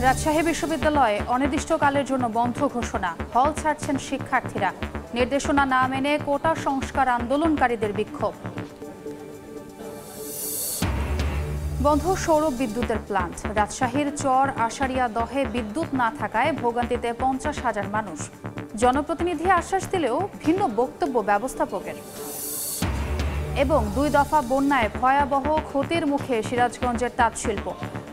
রাজশাহী বিশ্ববিদ্যালয়ে অনির্দিষ্টকালের জন্য বন্ধ ঘোষণা, হল ছাড়ছেন শিক্ষার্থীরা। নির্দেশনা না মেনে কোটা সংস্কার আন্দোলনকারীদের বিক্ষোভ। বন্ধ সৌর বিদ্যুতের প্লান্ট, রাজশাহীর চর আশারিয়া দহে বিদ্যুৎ না থাকায় ভোগান্তিতে 50,000 মানুষ। জনপ্রতিনিধি আশ্বাস দিলেও ভিন্ন বক্তব্য ব্যবস্থাপকের। এবং 2 দফা বন্যায় ভয়াবহ ক্ষতির মুখে সিরাজগঞ্জের তাঁতশিল্প।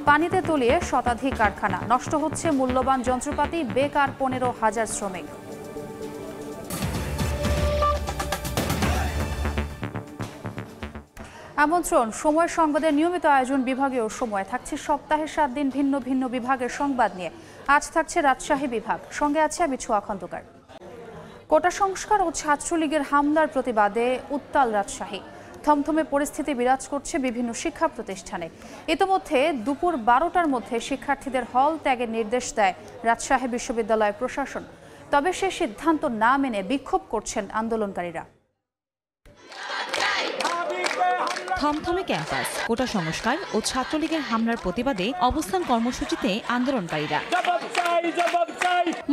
পানিতে তলিয়ে শতাধিক কারখানা, নষ্ট হচ্ছে মূল্যবান যন্ত্রপাতি, বেকার 15,000 শ্রমিক। আমন্ত্রণ সময় সংবাদের নিয়মিত আয়োজন বিভাগীয় সময় থাকছে সপ্তাহে 7 দিন ভিন্ন ভিন্ন বিভাগের সংবাদ নিয়ে। আজ থাকছে রাজশাহী বিভাগ, সঙ্গে আছে আমি ছোঁয়া খন্দকার। কোটা সংস্কার ও ছাত্রলীগের হামলার প্রতিবাদে উত্তাল রাজশাহী। থমথমে পরিস্থিতি বিরাজ করছে বিভিন্ন শিক্ষা প্রতিষ্ঠানে। ইতোমধ্যে দুপুর 12টার মধ্যে শিক্ষার্থীদের হল ত্যাগের নির্দেশ দেয় রাজশাহী বিশ্ববিদ্যালয় প্রশাসন। তবে সে সিদ্ধান্ত না মেনে বিক্ষোভ করছেন আন্দোলনকারীরা। থমথমে ক্যাম্পাস, কোটা সংস্কার ও ছাত্রলীগের হামলার প্রতিবাদে অবস্থান কর্মসূচিতে আন্দোলনকারীরা।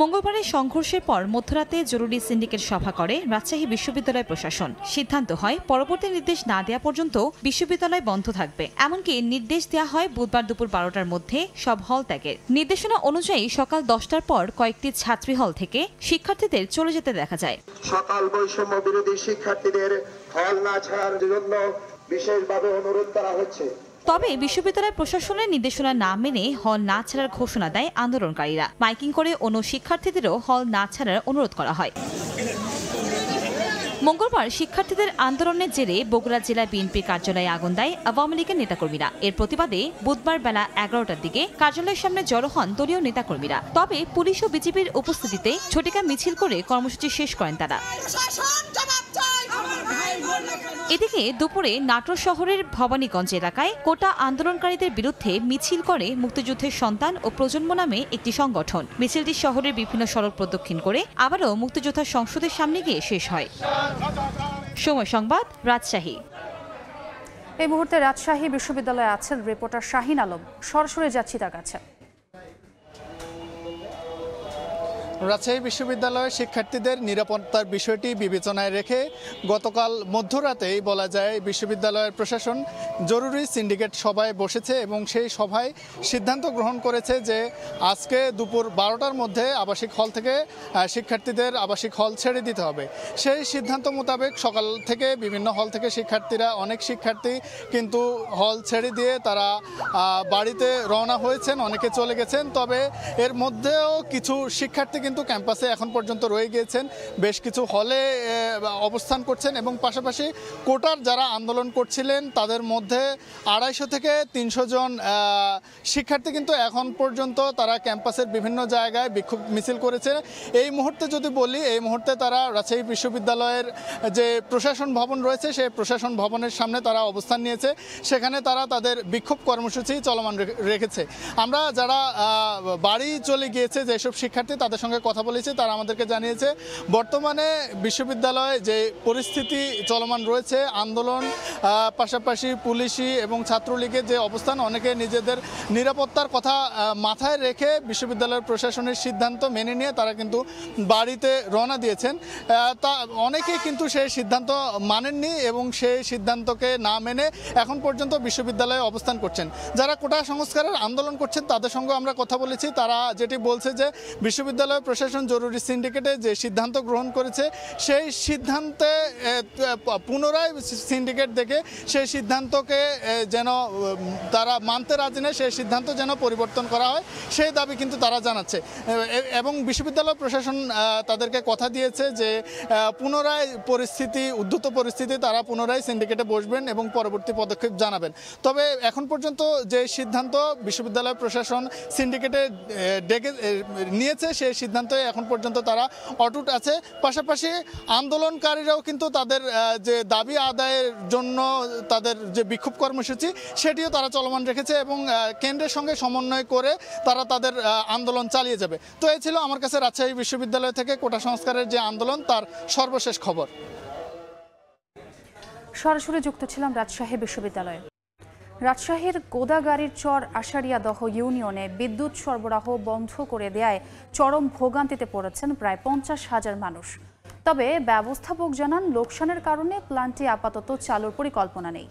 মঙ্গলবারের সংঘর্ষের পর মধ্যরাতে জরুরি সিন্ডিকেট সভা করে রাজশাহী বিশ্ববিদ্যালয় প্রশাসন। সিদ্ধান্ত হয় পরবর্তী নির্দেশ না দেওয়া পর্যন্ত বিশ্ববিদ্যালয় বন্ধ থাকবে। এমনকি নির্দেশ দেওয়া হয় বুধবার দুপুর 12টার মধ্যে সব হল ত্যাগের। নির্দেশনা অনুযায়ী সকাল 10টার পর কয়েকটি ছাত্রী হল থেকে শিক্ষার্থীদের চলে যেতে দেখা যায়। সকাল বৈষম্য বিরোধী শিক্ষার্থীদের হল না ছাড়ার জন্য বিশেষভাবে অনুরোধ করা হচ্ছে। তবে বিশ্ববিদ্যালয় প্রশাসনের নির্দেশনা না মেনে হল না ছাড়ার ঘোষণা দেয় আন্দোলনকারীরা। মাইকিং করে অন্য শিক্ষার্থীদেরও হল না ছাড়ার অনুরোধ করা হয়। মঙ্গলবার শিক্ষার্থীদের আন্দোলনের জেরে বগুড়া জেলা বিএনপি কার্যালয়ে আগুন দেয় আওয়ামী লীগের নেতাকর্মীরা। এর প্রতিবাদে বুধবার বেলা 11টার দিকে কার্যালয়ের সামনে জড়ো হন দলীয় নেতাকর্মীরা। তবে পুলিশ ও বিজিবির উপস্থিতিতে ঝটিকা মিছিল করে কর্মসূচি শেষ করেন তারা। এদিকে দুপুরে নাটোর শহরের ভবানীগঞ্জ এলাকায় কোটা আন্দোলনকারীদের বিরুদ্ধে মিছিল করে মুক্তিযুদ্ধের সন্তান ও প্রজন্ম নামে একটি সংগঠন। মিছিলটি শহরের বিভিন্ন সড়ক প্রদক্ষিণ করে আবারও মুক্তিযোদ্ধা সংসদের সামনে গিয়ে শেষ হয়। সময় সংবাদ, রাজশাহী। এই মুহূর্তে রাজশাহী বিশ্ববিদ্যালয়ে আছেন রিপোর্টার শাহিন আলম। সরাসরি যাচ্ছি তার কাছে। রাজশাহী বিশ্ববিদ্যালয়ের শিক্ষার্থীদের নিরাপত্তার বিষয়টি বিবেচনায় রেখে গতকাল মধ্যরাতেই বলা যায় বিশ্ববিদ্যালয়ের প্রশাসন জরুরি সিন্ডিকেট সভায় বসেছে এবং সেই সভায় সিদ্ধান্ত গ্রহণ করেছে যে আজকে দুপুর 12টার মধ্যে আবাসিক হল থেকে শিক্ষার্থীদের আবাসিক হল ছেড়ে দিতে হবে। সেই সিদ্ধান্ত মোতাবেক সকাল থেকে বিভিন্ন হল থেকে অনেক শিক্ষার্থী কিন্তু হল ছেড়ে দিয়ে তারা বাড়িতে রওনা হয়েছেন, অনেকে চলে গেছেন। তবে এর মধ্যেও কিছু শিক্ষার্থী কিন্তু ক্যাম্পাসে এখন পর্যন্ত রয়ে গিয়েছেন, বেশ কিছু হলে অবস্থান করছেন এবং পাশাপাশি কোটার যারা আন্দোলন করছিলেন তাদের মধ্যে 250 থেকে 300 জন শিক্ষার্থী কিন্তু এখন পর্যন্ত তারা ক্যাম্পাসের বিভিন্ন জায়গায় বিক্ষোভ মিছিল করেছে। এই মুহূর্তে যদি বলি, এই মুহূর্তে তারা রাজশাহী বিশ্ববিদ্যালয়ের যে প্রশাসন ভবন রয়েছে সেই প্রশাসন ভবনের সামনে তারা অবস্থান নিয়েছে, সেখানে তারা তাদের বিক্ষোভ কর্মসূচি চলমান রেখেছে। আমরা যারা বাড়ি চলে গিয়েছে যেসব শিক্ষার্থী তাদের সঙ্গে কথা বলেছি, তারা আমাদেরকে জানিয়েছে বর্তমানে বিশ্ববিদ্যালয়ে যে পরিস্থিতি চলমান রয়েছে, আন্দোলন পাশাপাশি পুলিশি এবং ছাত্রলীগের যে অবস্থান, অনেকে নিজেদের নিরাপত্তার কথা মাথায় রেখে বিশ্ববিদ্যালয়ের প্রশাসনের সিদ্ধান্ত মেনে নিয়ে তারা কিন্তু বাড়িতে রওনা দিয়েছেন। তা অনেকেই কিন্তু সেই সিদ্ধান্ত মানেননি এবং সেই সিদ্ধান্তকে না মেনে এখন পর্যন্ত বিশ্ববিদ্যালয়ে অবস্থান করছেন। যারা কোটা সংস্কারের আন্দোলন করছেন তাদের সঙ্গে আমরা কথা বলেছি, তারা যেটি বলছে যে বিশ্ববিদ্যালয় প্রশাসন জরুরি সিন্ডিকেটে যে সিদ্ধান্ত গ্রহণ করেছে সেই সিদ্ধান্তে পুনরায় সিন্ডিকেট দেখে সেই সিদ্ধান্তকে যেন তারা মানতে রাজি নেই, সেই সিদ্ধান্ত যেন পরিবর্তন করা হয় সেই দাবি কিন্তু তারা জানাচ্ছে। এবং বিশ্ববিদ্যালয় প্রশাসন তাদেরকে কথা দিয়েছে যে পুনরায় উদ্ধত পরিস্থিতি তারা পুনরায় সিন্ডিকেটে বসবেন এবং পরবর্তী পদক্ষেপ জানাবেন। তবে এখন পর্যন্ত যে সিদ্ধান্ত বিশ্ববিদ্যালয় প্রশাসন সিন্ডিকেটে ডেকে নিয়েছে সেই সিদ্ধান্তে এখন পর্যন্ত তারা অটুট আছে। পাশাপাশি আন্দোলনকারীরাও কিন্তু তাদের যে দাবি আদায়ের জন্য তাদের যে বিক্ষোভ কর্মসূচি সেটিও তারা চলমান রেখেছে এবং কেন্দ্রের সঙ্গে সমন্বয় করে তারা তাদের আন্দোলন চালিয়ে যাবে। তো এই ছিল আমার কাছে রাজশাহী বিশ্ববিদ্যালয় থেকে কোটা সংস্কারের যে আন্দোলন তার সর্বশেষ খবর। সরাসরি যুক্ত ছিলাম রাজশাহী বিশ্ববিদ্যালয়ে। রাজশাহীর গোদাগাড়ির চর আশারিয়াদহ ইউনিয়নে বিদ্যুৎ সরবরাহ বন্ধ করে দেয়ায় চরম ভোগান্তিতে পড়েছেন প্রায় 50,000 মানুষ। তবে ব্যবস্থাপক জানান, লোকসানের কারণে প্ল্যান্টটি আপাতত চালুর পরিকল্পনা নেই।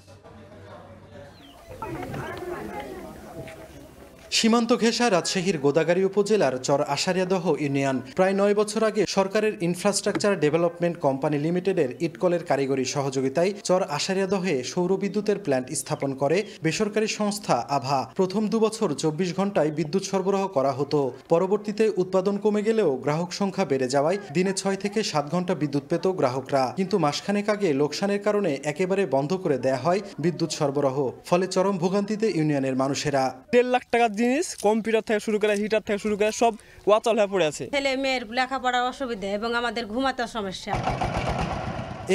সীমান্ত ঘেঁষা রাজশাহীর গোদাগাড়ী উপজেলার চর আশারিয়াদহ ইউনিয়ন প্রায় 9 বছর আগে সরকারের ইনফ্রাস্ট্রাকচার ডেভেলপমেন্ট কোম্পানি লিমিটেডের ইটকলের কারিগরি সহযোগিতায় চর আশারিয়াদহে সৌরবিদ্যুতের প্ল্যান্ট স্থাপন করে বেসরকারি সংস্থা আভা। প্রথম 2 বছর 24 ঘন্টায় বিদ্যুৎ সরবরাহ করা হতো। পরবর্তীতে উৎপাদন কমে গেলেও গ্রাহক সংখ্যা বেড়ে যাওয়ায় দিনে 6 থেকে 7 ঘন্টা বিদ্যুৎ পেত গ্রাহকরা। কিন্তু মাসখানেক আগে লোকসানের কারণে একেবারে বন্ধ করে দেয়া হয় বিদ্যুৎ সরবরাহ। ফলে চরম ভোগান্তিতে ইউনিয়নের মানুষেরা। 1.5 লাখ টাকার জিনিস, কম্পিউটার থেকে শুরু করে হিটার থেকে শুরু করে সব ওয়াচাল হয়ে পড়ে আছে। ছেলে মেয়ের লেখাপড়ার অসুবিধা এবং আমাদের ঘুমাতে সমস্যা।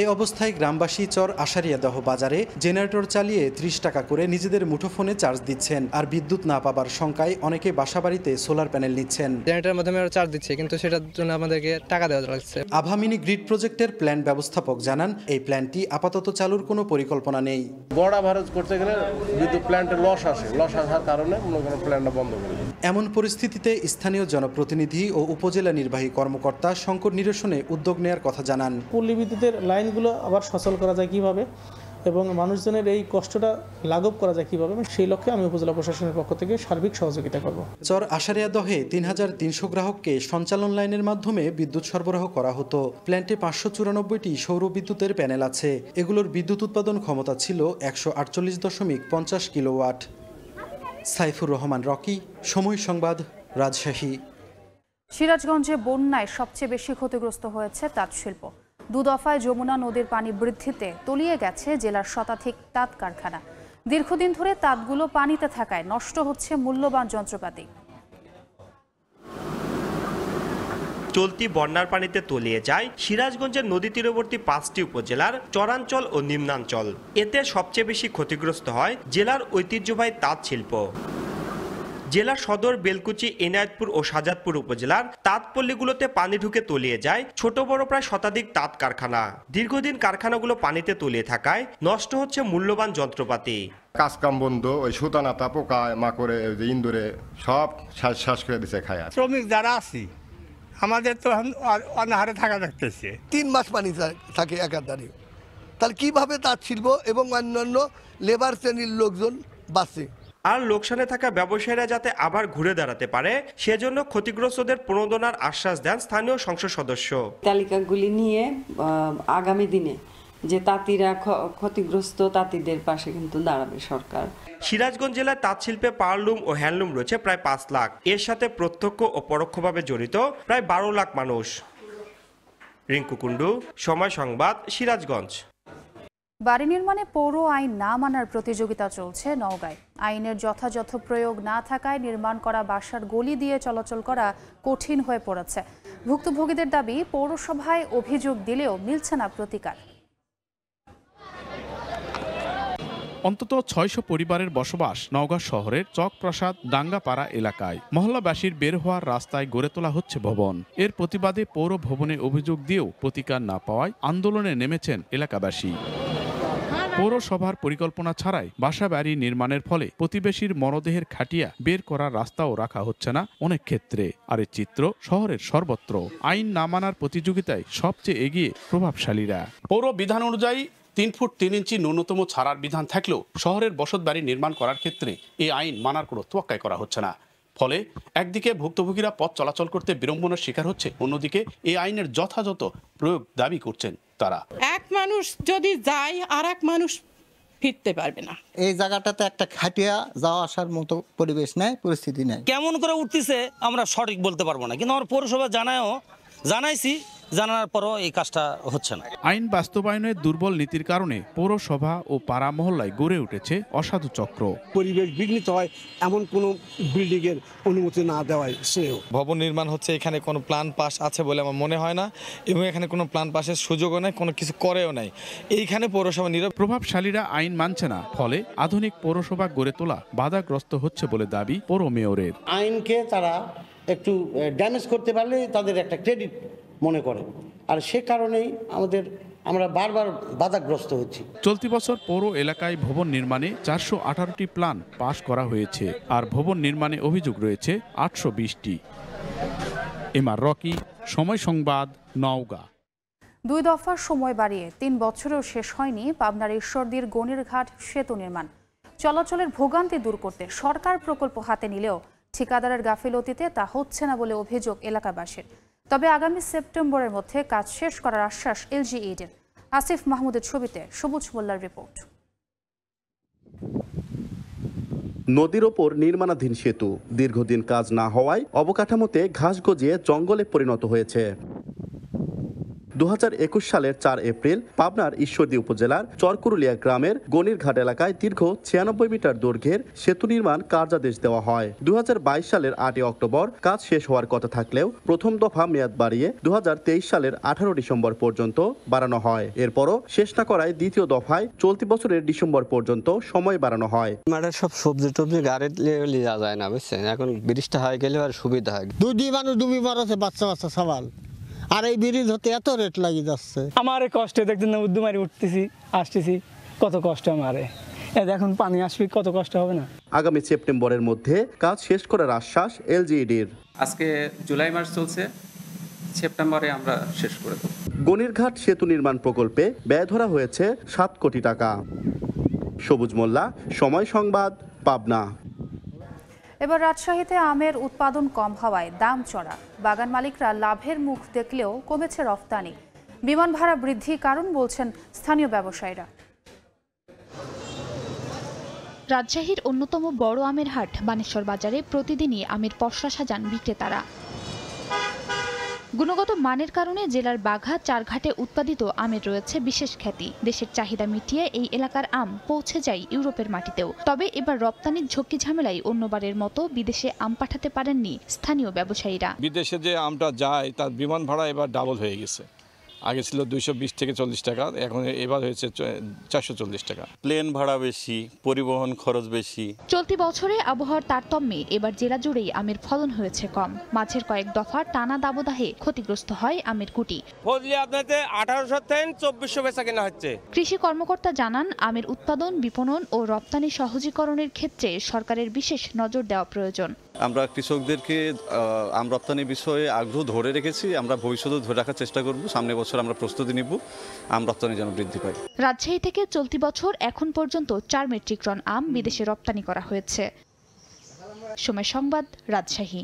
এ অবস্থায় গ্রামবাসী চর আশারিয়াদহ বাজারে জেনারেটর চালিয়ে 30 টাকা করে নিজেদের মুঠোফোনে চার্জ দিচ্ছেন। আর বিদ্যুৎ না পাবার শঙ্কায় অনেকে বাসাবাড়িতে সোলার প্যানেল নিচ্ছেন। জেনারেটরের মাধ্যমে আমরা চার্জ দিচ্ছি, কিন্তু সেটার জন্য আমাদেরকে টাকা দেওয়া লাগছে। আভা মিনি গ্রিড প্রজেক্টের প্ল্যান ব্যবস্থাপক জানান, এই প্ল্যানটি আপাতত চালুর কোনো পরিকল্পনা নেই। বড় অ্যাভারেজ করতে গেলে বিদ্যুৎ প্ল্যান্টে লস আসার কারণে মনে করেন প্ল্যানটা বন্ধ করে দেয়। এমন পরিস্থিতিতে স্থানীয় জনপ্রতিনিধি ও উপজেলা নির্বাহী কর্মকর্তা সংকট নিরসনে উদ্যোগ নেয়ার কথা জানান। পল্লী বিদ্যুতের লাইনগুলো আবার সচল করা যায় কিভাবে এবং মানুষজনের এই কষ্টটা লাঘব করা যায় কিভাবে, সেই লক্ষ্যে আমি উপজেলা প্রশাসনের পক্ষ থেকে সার্বিক সহযোগিতা করব। চর আশারিয়াদহে 3300 গ্রাহককে সঞ্চালন লাইনের মাধ্যমে বিদ্যুৎ সরবরাহ করা হতো। প্ল্যান্টে 594টি সৌর বিদ্যুতের প্যানেল আছে। এগুলোর বিদ্যুৎ উৎপাদন ক্ষমতা ছিল 148.50 কিলোওয়াট। সাইফুর রহমান রকি, সময় সংবাদ, রাজশাহী। সিরাজগঞ্জে বন্যায় সবচেয়ে বেশি ক্ষতিগ্রস্ত হয়েছে তাঁত শিল্প। 2 দফায় যমুনা নদীর পানি বৃদ্ধিতে তলিয়ে গেছে জেলার শতাধিক তাঁত কারখানা। দীর্ঘদিন ধরে তাঁতগুলো পানিতে থাকায় নষ্ট হচ্ছে মূল্যবান যন্ত্রপাতি। চলতি বন্যার পানিতে তলিয়ে যায় সিরাজগঞ্জের নদী তীরবর্তী 5টি উপজেলার চরাঞ্চল ও নিম্নাঞ্চল। এতে সবচেয়ে বেশি ক্ষতিগ্রস্ত হয় জেলার ঐতিহ্যবাহী তাঁত শিল্প। জেলার সদর, বেলকুচি, এনায়েতপুর ও শাহজাদপুর উপজেলার তাঁতপল্লীগুলোতে পানি ঢুকে তলিয়ে যায় ছোট বড় প্রায় শতাধিক তাঁত কারখানা। দীর্ঘদিন কারখানাগুলো পানিতে তলিয়ে থাকায় নষ্ট হচ্ছে মূল্যবান যন্ত্রপাতি। কাজকাম বন্ধ, ওই সুতানাতা, পোকা মাকড়ে, ইন্দুরে সব শ্বাস করে দিছে খায়। শ্রমিক যারা আছি আমাদের তো অনাহারে থাকা দেখতেছে। 3 মাস পানি থাকে একাধারে, তাহলে কিভাবে তাঁত শিল্প এবং অন্যান্য লেবার শ্রেণীর লোকজন বাঁচে? আর লোকসানে থাকা ব্যবসায়ীরা যাতে আবার ঘুরে দাঁড়াতে পারে সেজন্য ক্ষতিগ্রস্তদের প্রণোদনার আশ্বাস দেন স্থানীয় সংসদ সদস্য। তালিকাগুলি নিয়ে আগামী দিনে যে তাঁতিরা ক্ষতিগ্রস্ত তাঁতিদের পাশে কিন্তু দাঁড়াবে সরকার। সিরাজগঞ্জ জেলায় তাঁত শিল্পে পাওয়ারলুম ও হ্যান্ডলুম রয়েছে প্রায় 5 লাখ। এর সাথে প্রত্যক্ষ ও পরোক্ষভাবে জড়িত প্রায় 12 লাখ মানুষ। রিঙ্কু কুন্ডু, সময় সংবাদ, সিরাজগঞ্জ। বাড়ি নির্মাণে পৌর আইন না মানার প্রতিযোগিতা চলছে নওগাঁয়। আইনের যথাযথ প্রয়োগ না থাকায় নির্মাণ করা বাসার গলি দিয়ে চলাচল করা কঠিন হয়ে পড়েছে। ভুক্তভোগীদের দাবি, পৌরসভায় অভিযোগ দিলেও মিলছে না প্রতিকার। অন্তত 600 পরিবারের বসবাস নওগাঁ শহরের চকপ্রসাদ ডাঙ্গাপাড়া এলাকায়। মহল্লাবাসীর বের হওয়ার রাস্তায় গড়ে তোলা হচ্ছে ভবন। এর প্রতিবাদে পৌর ভবনে অভিযোগ দিয়েও প্রতিকার না পাওয়ায় আন্দোলনে নেমেছেন এলাকাবাসী। পৌরসভার পরিকল্পনা ছাড়াই বাসা বাড়ি নির্মাণের ফলে প্রতিবেশীর মরদেহের খাটিয়া বের করার রাস্তাও রাখা হচ্ছে না অনেক ক্ষেত্রে। আর এই চিত্র শহরের সর্বত্র। আইন না মানার প্রতিযোগিতায় সবচেয়ে এগিয়ে প্রভাবশালীরা। পৌর বিধান অনুযায়ী 3 ফুট 3 ইঞ্চি ন্যূনতম ছাড়ার বিধান থাকলেও শহরের বসতবাড়ি নির্মাণ করার ক্ষেত্রে এই আইন মানার কোনো তোয়াক্কাই করা হচ্ছে না। ফলে একদিকে ভুক্তভোগীরা পথ চলাচল করতে বিড়ম্বনার শিকার হচ্ছে, অন্যদিকে এই আইনের যথাযথ প্রয়োগ দাবি করছেন তারা। এক মানুষ যদি যায় আর এক মানুষ ফিরতে পারবে না। এই জায়গাটাতে একটা খাটিয়া যাওয়া আসার মতো পরিবেশ নাই, পরিস্থিতি নাই। কেমন করে উঠতেছে আমরা সঠিক বলতে পারবো না, কিন্তু আমার পৌরসভা জানাইছি, জানার পরও এই কাজটা হচ্ছে না। আইন বাস্তবায়নের দুর্বল নীতির কারণে পৌরসভা ও পাড়া মহল্লায় গড়ে উঠেছে অসাধু চক্র। পরিবেশ বিঘ্নিত হয় এমন কোনো বিল্ডিং এর অনুমতি না দেওয়ায় শ্রেয়। ভবন নির্মাণ হচ্ছে, এখানে কোনো প্ল্যান পাস আছে বলে আমার মনে হয় না, এবং এখানে কোনো প্ল্যান পাসের সুযোগও নাই, কোনো কিছু করেও নাই। এইখানে পৌরসভা প্রভাবশালীরা আইন মানছে না, ফলে আধুনিক পৌরসভা গড়ে তোলা বাধাগ্রস্ত হচ্ছে বলে দাবি পৌর মেয়রের। আইনকে তারা একটু ড্যামেজ করতে পারলে তাদের একটা ক্রেডিট মনে করে, আর সে কারণেই আমাদের আমরা বারবার বাধাগ্রস্ত হচ্ছি। চলতি বছর পৌর এলাকায় ভবন নির্মাণে 418টি প্ল্যান পাশ করা হয়েছে, আর ভবন নির্মাণে অভিযোগ রয়েছে 820টি। এমআর রকি, সময় সংবাদ, নওগাঁ। 2 দফার সময় বাড়িয়ে 3 বছরেও শেষ হয়নি পাবনার ঈশ্বরদীর গণিরঘাট সেতু নির্মাণ। চলাচলের ভোগান্তি দূর করতে সরকার প্রকল্প হাতে নিলেও ঠিকাদারের গাফিলতিতে তা হচ্ছে না বলে অভিযোগ এলাকাবাসীর। তবে আগামী সেপ্টেম্বরের মধ্যে কাজ শেষ করার আশ্বাস এলজিইডির। আসিফ মাহমুদের ছবিতে সবুজ মোল্লার রিপোর্ট। নদীর ওপর নির্মাণাধীন সেতু দীর্ঘদিন কাজ না হওয়ায় অবকাঠামোতে ঘাস গজিয়ে জঙ্গলে পরিণত হয়েছে। 2021 সালের 4 এপ্রিল পাবনার ঈশ্বরদী উপজেলার চরকুরুলিয়া গ্রামের গণিরঘাট এলাকায় দীর্ঘ 96 মিটার দৈর্ঘ্যের সেতু নির্মাণ কার্যাদেশ দেওয়া হয়। 2022 সালের 8 অক্টোবর কাজ শেষ হওয়ার কথা থাকলেও প্রথম দফা মেয়াদ বাড়িয়ে 2023 সালের 18 ডিসেম্বর পর্যন্ত বাড়ানো হয়। এরপরও শেষ না করায় দ্বিতীয় দফায় চলতি বছরের ডিসেম্বর পর্যন্ত সময় বাড়ানো হয়। মাঠের সব সবজি টবজি গাড়ি লিয়ে যায় না, বুঝছেন? এখন ব্রিজটা হয়ে গেলে আর সুবিধা হয়। দুই মানুষ ডুবি মারছে, বাচ্চা বাচ্চা সবাল, আর এই ব্রিজ হতে এত রেট লাগি যাচ্ছে। আমার কষ্টে দেখছেন না, উদ্যমারি উঠতেছি আসতেছি, কত কষ্ট আমারে। এখন পানি আসবে, কত কষ্ট হবে না। আগামী সেপ্টেম্বরের মধ্যে কাজ শেষ করার আশ্বাস এলজিইডির। আজকে জুলাই মাস চলছে, সেপ্টেম্বরে আমরা শেষ করে দেব। গণিরঘাট সেতু নির্মাণ প্রকল্পে ব্যয় ধরা হয়েছে 7 কোটি টাকা। সবুজ মোল্লা, সময় সংবাদ, পাবনা। এবার রাজশাহীতে আমের উৎপাদন কম হওয়ায় দাম চড়া। বাগান মালিকরা লাভের মুখ দেখলেও কমেছে রফতানি। বিমান ভাড়া বৃদ্ধি কারণ বলছেন স্থানীয় ব্যবসায়ীরা। রাজশাহীর অন্যতম বড় আমের হাট বানেশ্বর বাজারে প্রতিদিনই আমের পসরা সাজান বিক্রেতারা। গুণগত মানের কারণে জেলার বাঘা চারঘাটে উৎপাদিত আমের রয়েছে বিশেষ খ্যাতি। দেশের চাহিদা মিটিয়ে এই এলাকার আম পৌঁছে যায় ইউরোপের মাটিতেও। তবে এবার রপ্তানির ঝক্কি ঝামেলায় অন্যবারের মতো বিদেশে আম পাঠাতে পারেননি স্থানীয় ব্যবসায়ীরা। বিদেশে যে আমটা যায় তার বিমান ভাড়া এবার ডাবল হয়ে গেছে। আগে ছিল 220 থেকে 40 টাকা, এখন এবার হয়েছে 440 টাকা। প্লেন ভাড়া বেশি, পরিবহন খরচ বেশি। চলতি বছরে আবহাওয়ার তারতম্যে এবার জেলা জুড়েই আমের ফলন হয়েছে কম। মাঝের কয়েক দফা টানা দাবদাহে ক্ষতিগ্রস্ত হয় আমের কুটি। ফজলি আপনাদের 1800 থেকে 2400 বেচা কেনা হচ্ছে। কৃষি কর্মকর্তা জানান, আমের উৎপাদন, বিপণন ও রপ্তানি সহজীকরণের ক্ষেত্রে সরকারের বিশেষ নজর দেওয়া প্রয়োজন। আমরা কৃষকদেরকে আম রপ্তানি বিষয়ে আগ্রহ ধরে রেখেছি, আমরা ভবিষ্যতে ধরে রাখার চেষ্টা করব। সামনের বছর আমরা প্রস্তুতি নিব আম রপ্তানি যেন বৃদ্ধি পায়। রাজশাহী থেকে চলতি বছর এখন পর্যন্ত 4 মেট্রিক টন আম বিদেশে রপ্তানি করা হয়েছে। সময় সংবাদ, রাজশাহী।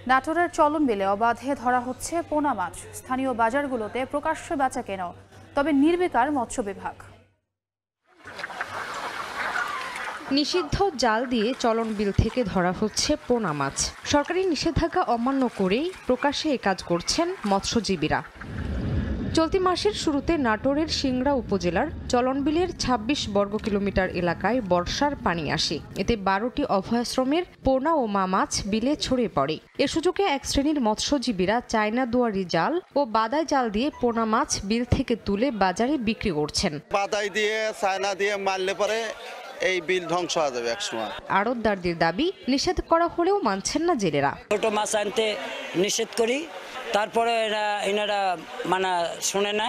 নাটোরের চলন বিলে অবাধে ধরা হচ্ছে পোনা মাছ। স্থানীয় বাজারগুলোতে প্রকাশ্যে বেচা কেনাও, তবে নির্বিকার মৎস্য বিভাগ। নিষিদ্ধ জাল দিয়ে চলন বিল থেকে ধরা হচ্ছে পোনা মাছ। সরকারি নিষেধাজ্ঞা অমান্য করেই প্রকাশ্যে এ কাজ করছেন মৎস্যজীবীরা। চলতি মাসের শুরুতে নাটোরের সিংড়া উপজেলার চলনবিলের 26 বর্গ কিলোমিটার এলাকায় বর্ষার পানি আসে। এতে 12টি অভয়াশ্রমের পোনা ও মা মাছ বিলে ছড়িয়ে পড়ে। এ সুযোগে এক শ্রেণীর মৎস্যজীবীরা চায়না দুয়ারি জাল ও বাদাই জাল দিয়ে পোনা মাছ বিল থেকে তুলে বাজারে বিক্রি করছেন। বাদাই দিয়ে চায়না দিয়ে মারলে পরে এই বিল ধ্বংস হয়ে যাবে একসময়। আড়তদারদের দাবি, নিষেধ করা হলেও মানছেন না জেলেরা। ছোট মাছ আনতে নিষেধ করি, তারপরে এনারা মানা শুনে না।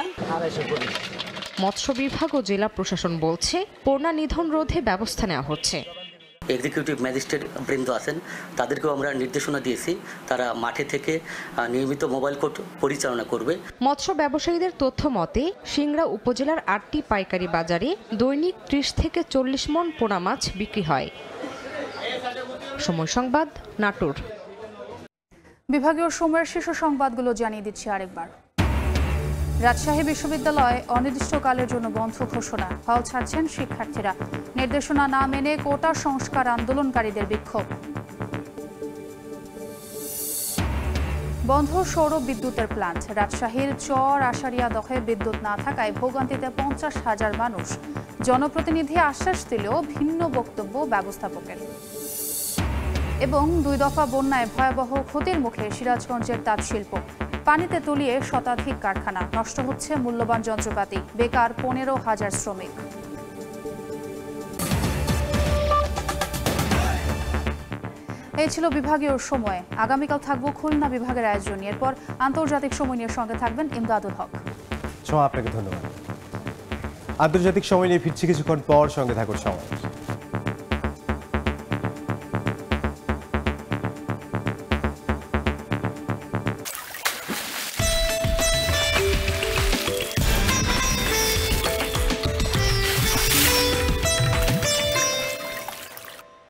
মৎস্য বিভাগ ও জেলা প্রশাসন বলছে, পোনা নিধন রোধে ব্যবস্থা নেওয়া হচ্ছে। এক্সিকিউটিভ ম্যাজিস্ট্রেট বৃন্দ আছেন, তাদেরকেও আমরা নির্দেশনা দিয়েছি, তারা মাঠে থেকে নিয়মিত মোবাইল কোর্ট পরিচালনা করবে। মৎস্য ব্যবসায়ীদের তথ্য মতে সিংড়া উপজেলার 8টি পাইকারি বাজারে দৈনিক 30 থেকে 40 মণ পোনা মাছ বিক্রি হয়। সময় সংবাদ, নাটোর। বিভাগীয় সময়ের শীর্ষ সংবাদগুলো জানিয়ে দিচ্ছি আরেকবার। রাজশাহী বিশ্ববিদ্যালয় অনির্দিষ্টকালের জন্য বন্ধ ঘোষণা। হল ছাড়ছেন শিক্ষার্থীরা। নির্দেশনা না মেনে কোটা সংস্কার আন্দোলনকারীদের বিক্ষোভ। বন্ধ সৌর বিদ্যুতের প্লান্ট। রাজশাহীর চর আশারিয়া দহে বিদ্যুৎ না থাকায় ভোগান্তিতে 50,000 মানুষ। জনপ্রতিনিধি আশ্বাস দিলেও ভিন্ন বক্তব্য ব্যবস্থাপকের। এবং 2 দফা বন্যায় ভয়াবহ ক্ষতির মুখে সিরাজগঞ্জের তাঁত শিল্প। পানিতে তলিয়ে শতাধিক কারখানা। নষ্ট হচ্ছে মূল্যবান যন্ত্রপাতি। বেকার 15,000 শ্রমিক। এই ছিল বিভাগীয় সময়। আগামীকাল থাকবো খুলনা বিভাগের আয়োজন। এরপর আন্তর্জাতিক সময় নিয়ে সঙ্গে থাকবেন ইমদাদুল হক। সোমা আপনাকে ধন্যবাদ। আন্তর্জাতিক সময় নিয়ে ফিরছি কিছুক্ষণ পর, সঙ্গে থাকুন সময়।